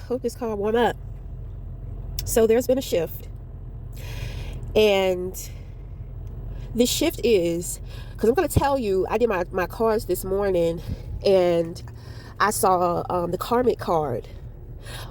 hope this car warm up. So there's been a shift. And the shift is, because I'm going to tell you, I did my cards this morning and I saw the karmic card,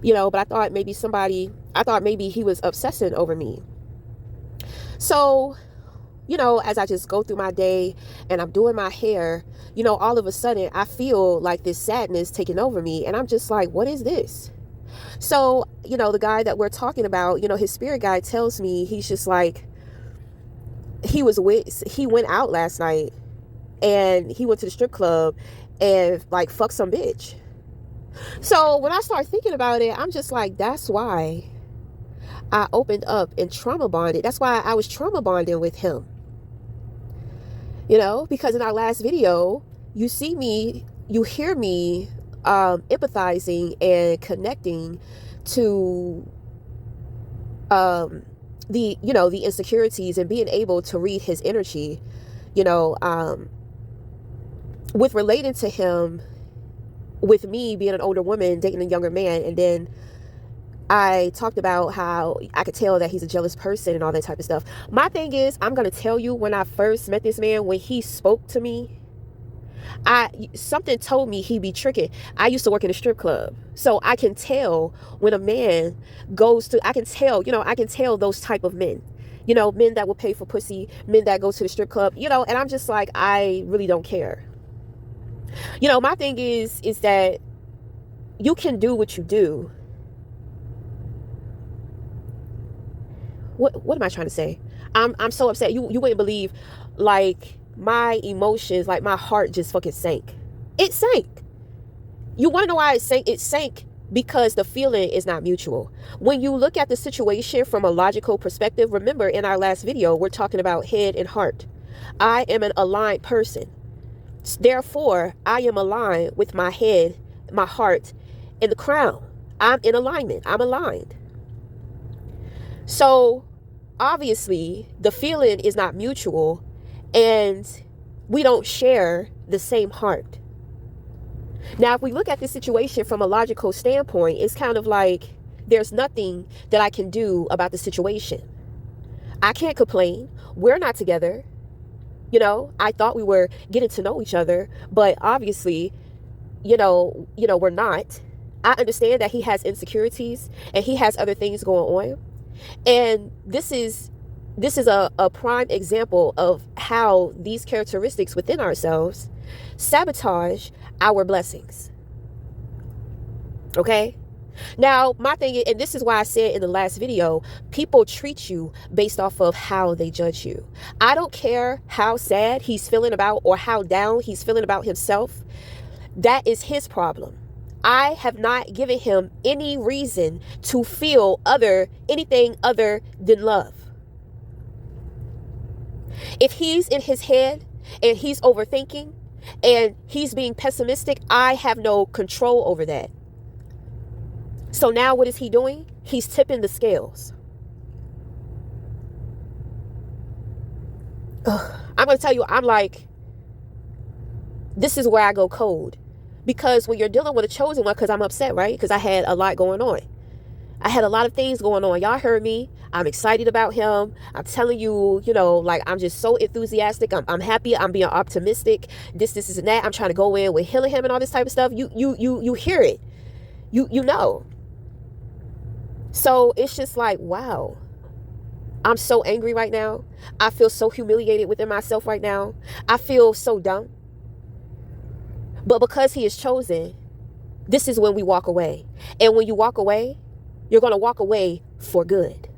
but I thought maybe he was obsessing over me. So, as I just go through my day and I'm doing my hair, all of a sudden I feel like this sadness taking over me. And I'm just like, what is this? So, the guy that we're talking about, his spirit guide tells me, he's just like, he went out last night and he went to the strip club and like fucked some bitch. So when I start thinking about it, I'm just like, that's why I opened up and trauma bonded. That's why I was trauma bonding with him. Because in our last video, you hear me empathizing and connecting to the insecurities and being able to read his energy, with relating to him, with me being an older woman dating a younger man. And then I talked about how I could tell that he's a jealous person and all that type of stuff. My thing is, I'm going to tell you, when I first met this man, when he spoke to me, something told me he'd be tricking. I used to work in a strip club, so I can tell when a man I can tell those type of men, men that will pay for pussy, men that go to the strip club, and I'm just like, I really don't care. My thing is that you can do what you do. What am I trying to say? I'm so upset. You wouldn't believe, like, my emotions, like my heart just fucking sank. It sank. You want to know why it sank? It sank because the feeling is not mutual. When you look at the situation from a logical perspective, remember in our last video, we're talking about head and heart. I am an aligned person. Therefore, I am aligned with my head, my heart, and the crown. I'm in alignment. I'm aligned. So obviously the feeling is not mutual and we don't share the same heart. Now, if we look at this situation from a logical standpoint, it's kind of like there's nothing that I can do about the situation. I can't complain. We're not together. I thought we were getting to know each other, but obviously, we're not. I understand that he has insecurities and he has other things going on. And this is a prime example of how these characteristics within ourselves sabotage our blessings. Okay? Now, my thing is, and this is why I said in the last video, people treat you based off of how they judge you. I don't care how sad he's feeling about or how down he's feeling about himself. That is his problem. I have not given him any reason to feel anything other than love. If he's in his head and he's overthinking and he's being pessimistic, I have no control over that. So now what is he doing? He's tipping the scales. I'm going to tell you, I'm like, this is where I go cold. Because when you're dealing with a chosen one, because I'm upset, right? Because I had a lot going on. I had a lot of things going on. Y'all heard me. I'm excited about him. I'm telling you, like, I'm just so enthusiastic. I'm happy. I'm being optimistic. This and that. I'm trying to go in with healing him and all this type of stuff. You hear it. You know. So it's just like, wow. I'm so angry right now. I feel so humiliated within myself right now. I feel so dumb. But because he is chosen, this is when we walk away. And when you walk away, you're going to walk away for good.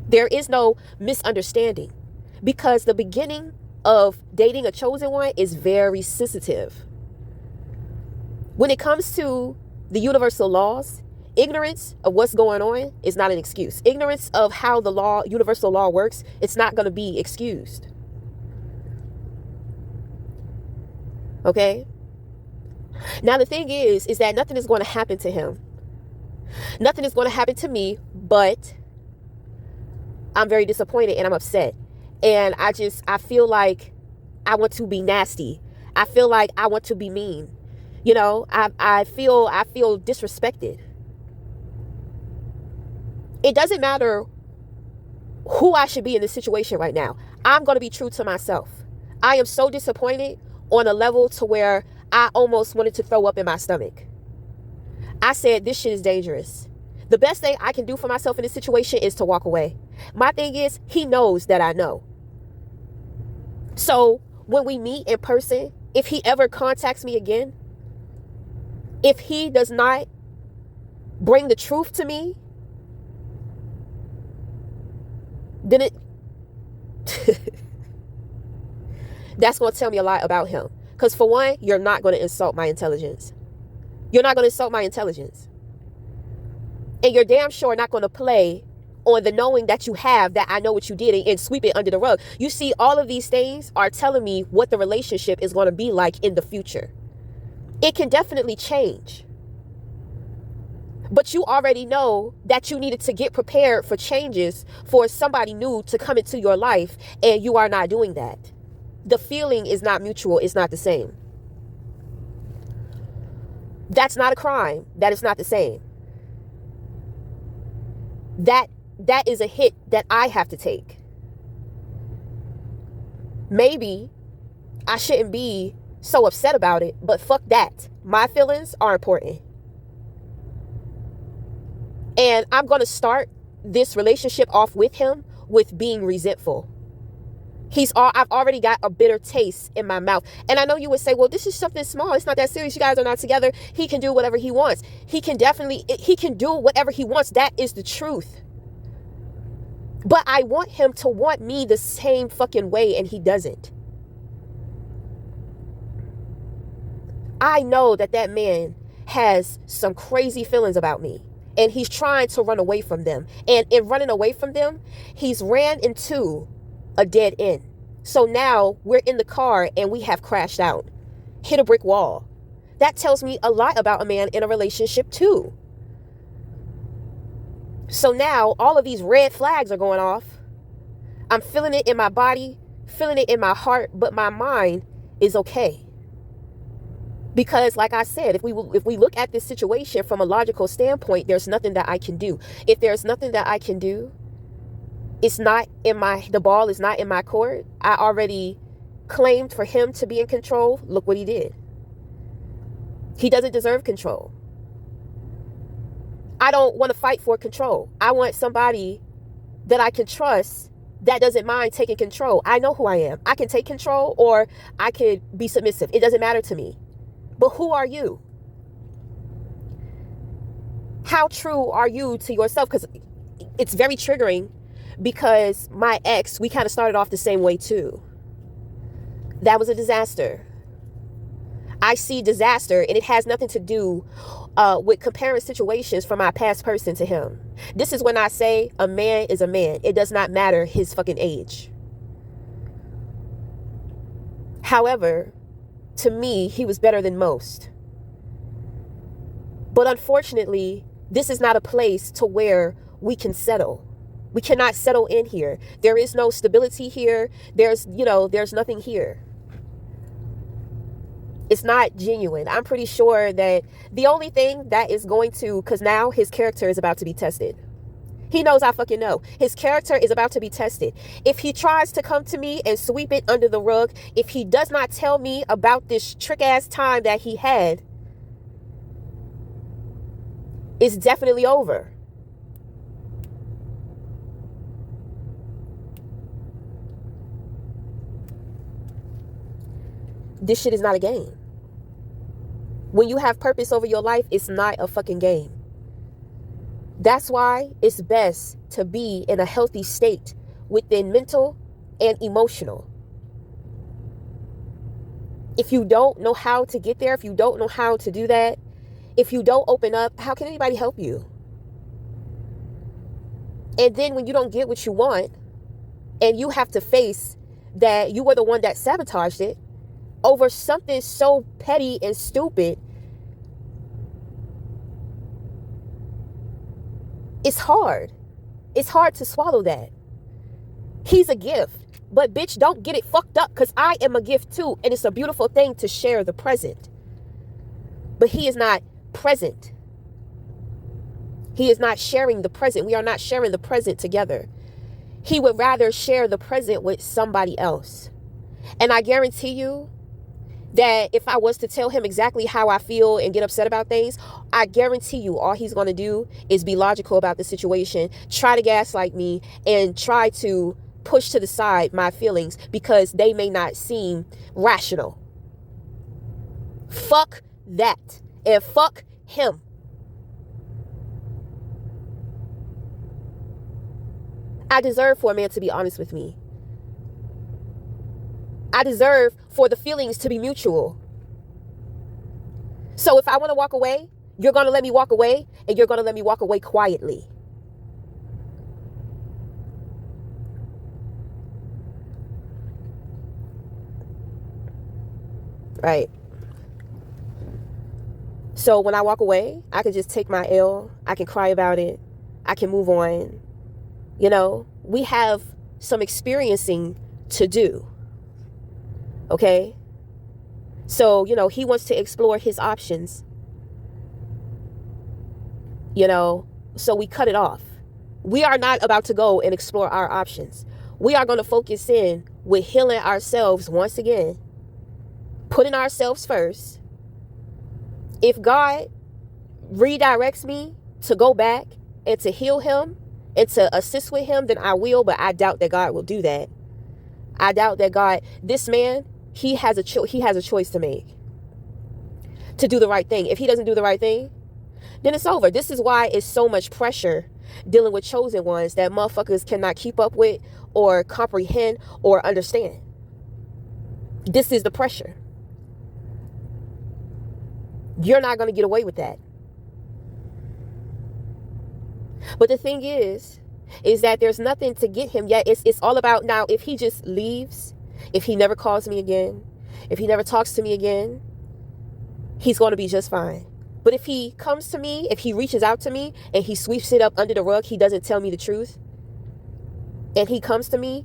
There is no misunderstanding, because the beginning of dating a chosen one is very sensitive. When it comes to the universal laws, ignorance of what's going on is not an excuse. Ignorance of how the universal law works, it's not going to be excused. Okay? Now, the thing is that nothing is going to happen to him. Nothing is going to happen to me, but I'm very disappointed and I'm upset. And I feel like I want to be nasty. I feel like I want to be mean. I feel disrespected. It doesn't matter who I should be in this situation right now. I'm going to be true to myself. I am so disappointed on a level to where I almost wanted to throw up in my stomach. I said, this shit is dangerous. The best thing I can do for myself in this situation is to walk away. My thing is, he knows that I know. So when we meet in person, if he ever contacts me again, if he does not bring the truth to me, then that's going to tell me a lot about him. Because for one, you're not going to insult my intelligence. You're not going to insult my intelligence. And you're damn sure not going to play on the knowing that you have that I know what you did and sweep it under the rug. You see, all of these things are telling me what the relationship is going to be like in the future. It can definitely change. But you already know that you needed to get prepared for changes for somebody new to come into your life, and you are not doing that. The feeling is not mutual. It's not the same. That's not a crime. That is not the same. That is a hit that I have to take. Maybe I shouldn't be so upset about it, but fuck that. My feelings are important. And I'm going to start this relationship off with him with being resentful. I've already got a bitter taste in my mouth. And I know you would say, well, this is something small. It's not that serious. You guys are not together. He can do whatever he wants. He can do whatever he wants. That is the truth. But I want him to want me the same fucking way, and he doesn't. I know that man has some crazy feelings about me, and he's trying to run away from them. And in running away from them, he's ran into a dead end. So now we're in the car and we have crashed out, hit a brick wall. That tells me a lot about a man in a relationship too. So now all of these red flags are going off. I'm feeling it in my body, feeling it in my heart, but my mind is okay. Because like I said, if we look at this situation from a logical standpoint, there's nothing that I can do. If there's nothing that I can do, the ball is not in my court. I already claimed for him to be in control. Look what he did. He doesn't deserve control. I don't want to fight for control. I want somebody that I can trust that doesn't mind taking control. I know who I am. I can take control or I could be submissive. It doesn't matter to me. But who are you? How true are you to yourself? Because it's very triggering, because my ex, we kind of started off the same way too. That was a disaster. I see disaster, and it has nothing to do with comparing situations from my past person to him. This is when I say a man is a man. It does not matter his fucking age. However, to me, he was better than most. But unfortunately, this is not a place to where we can settle. We cannot settle in here. There is no stability here. There's nothing here. It's not genuine. I'm pretty sure that the only thing that is going to, because now his character is about to be tested. He knows I fucking know. His character is about to be tested. If he tries to come to me and sweep it under the rug, if he does not tell me about this trick-ass time that he had, it's definitely over. This shit is not a game. When you have purpose over your life, it's not a fucking game. That's why it's best to be in a healthy state within mental and emotional. If you don't know how to get there, if you don't know how to do that, if you don't open up, how can anybody help you? And then when you don't get what you want, and you have to face that you were the one that sabotaged it over something so petty and stupid, it's hard. It's hard to swallow that. He's a gift. But bitch, don't get it fucked up, because I am a gift too. And it's a beautiful thing to share the present. But he is not present. He is not sharing the present. We are not sharing the present together. He would rather share the present with somebody else. And I guarantee you that if I was to tell him exactly how I feel and get upset about things, I guarantee you all he's going to do is be logical about the situation, try to gaslight me, and try to push to the side my feelings because they may not seem rational. Fuck that. And fuck him. I deserve for a man to be honest with me. I deserve for the feelings to be mutual. So if I want to walk away, you're going to let me walk away, and you're going to let me walk away quietly. Right. So when I walk away, I can just take my L. I can cry about it. I can move on. You know, we have some experiencing to do. Okay? So, you know, he wants to explore his options. You know, so we cut it off. We are not about to go and explore our options. We are going to focus in with healing ourselves once again, putting ourselves first. If God redirects me to go back and to heal him and to assist with him, then I will, but I doubt that God will do that. I doubt that God, this man, he has a choice to make to do the right thing. If he doesn't do the right thing, then it's over. This is why it's so much pressure dealing with chosen ones that motherfuckers cannot keep up with or comprehend or understand. This is the pressure. You're not going to get away with that. But the thing is that there's nothing to get him yet. It's all about now, if he just leaves, if he never calls me again, if he never talks to me again, he's going to be just fine. But if he comes to me, if he reaches out to me and he sweeps it up under the rug, he doesn't tell me the truth, and he comes to me,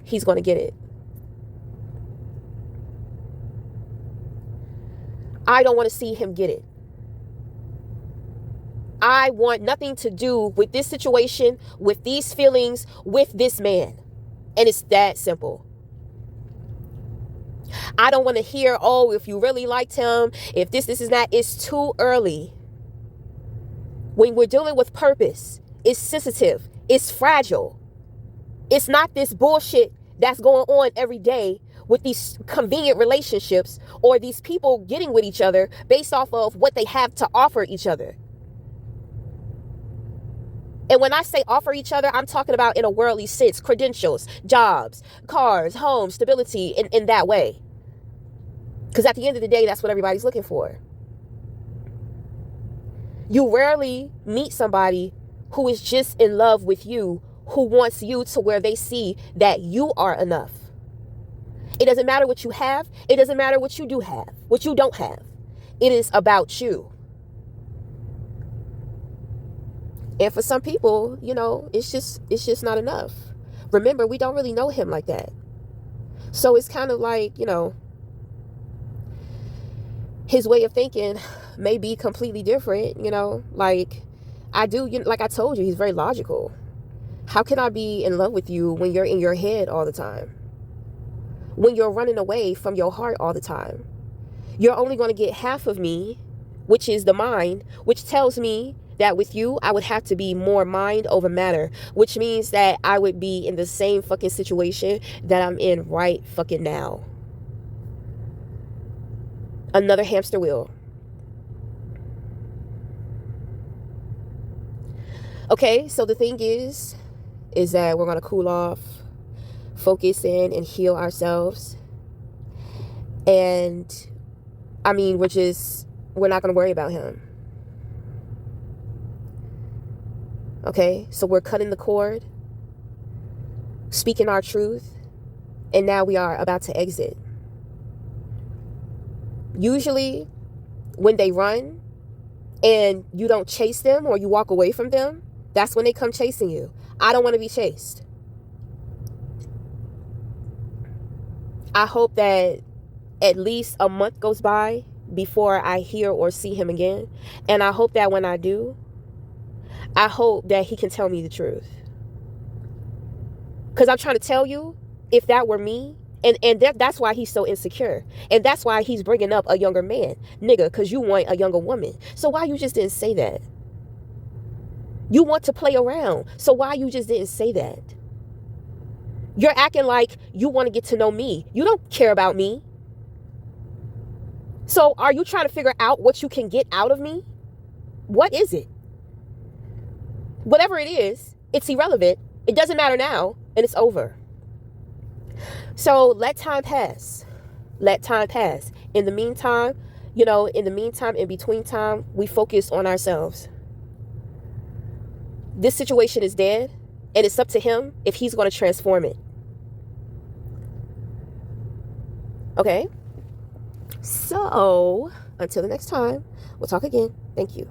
he's going to get it. I don't want to see him get it. I want nothing to do with this situation, with these feelings, with this man. And it's that simple. I don't want to hear, oh, if you really liked him, if this is that. It's too early. When we're dealing with purpose, it's sensitive, it's fragile. It's not this bullshit that's going on every day with these convenient relationships or these people getting with each other based off of what they have to offer each other. And when I say offer each other, I'm talking about in a worldly sense, credentials, jobs, cars, homes, stability in that way. Because at the end of the day, that's what everybody's looking for. You rarely meet somebody who is just in love with you, who wants you to where they see that you are enough. It doesn't matter what you have. It doesn't matter what you do have, what you don't have. It is about you. And for some people, you know, it's just not enough. Remember, we don't really know him like that. So it's kind of like, you know, his way of thinking may be completely different, you know, like like I told you, he's very logical. How can I be in love with you when you're in your head all the time? When you're running away from your heart all the time? You're only going to get half of me, which is the mind, which tells me that with you, I would have to be more mind over matter, which means that I would be in the same fucking situation that I'm in right fucking now. Another hamster wheel. Okay, so the thing is that we're going to cool off, focus in, and heal ourselves. And, I mean, we're not going to worry about him. Okay, so we're cutting the cord, speaking our truth, and now we are about to exit. Usually, when they run and you don't chase them or you walk away from them, that's when they come chasing you. I don't want to be chased. I hope that at least a month goes by before I hear or see him again. And I hope that when I do, I hope that he can tell me the truth. Because I'm trying to tell you, if that were me, and that's why he's so insecure. And that's why he's bringing up a younger man. Nigga, because you want a younger woman. So why you just didn't say that? You want to play around. So why you just didn't say that? You're acting like you want to get to know me. You don't care about me. So are you trying to figure out what you can get out of me? What is it? Whatever it is, it's irrelevant. It doesn't matter now, and it's over. So let time pass. Let time pass. In the meantime, in between time, we focus on ourselves. This situation is dead, and it's up to him if he's going to transform it. Okay? So, until the next time, we'll talk again. Thank you.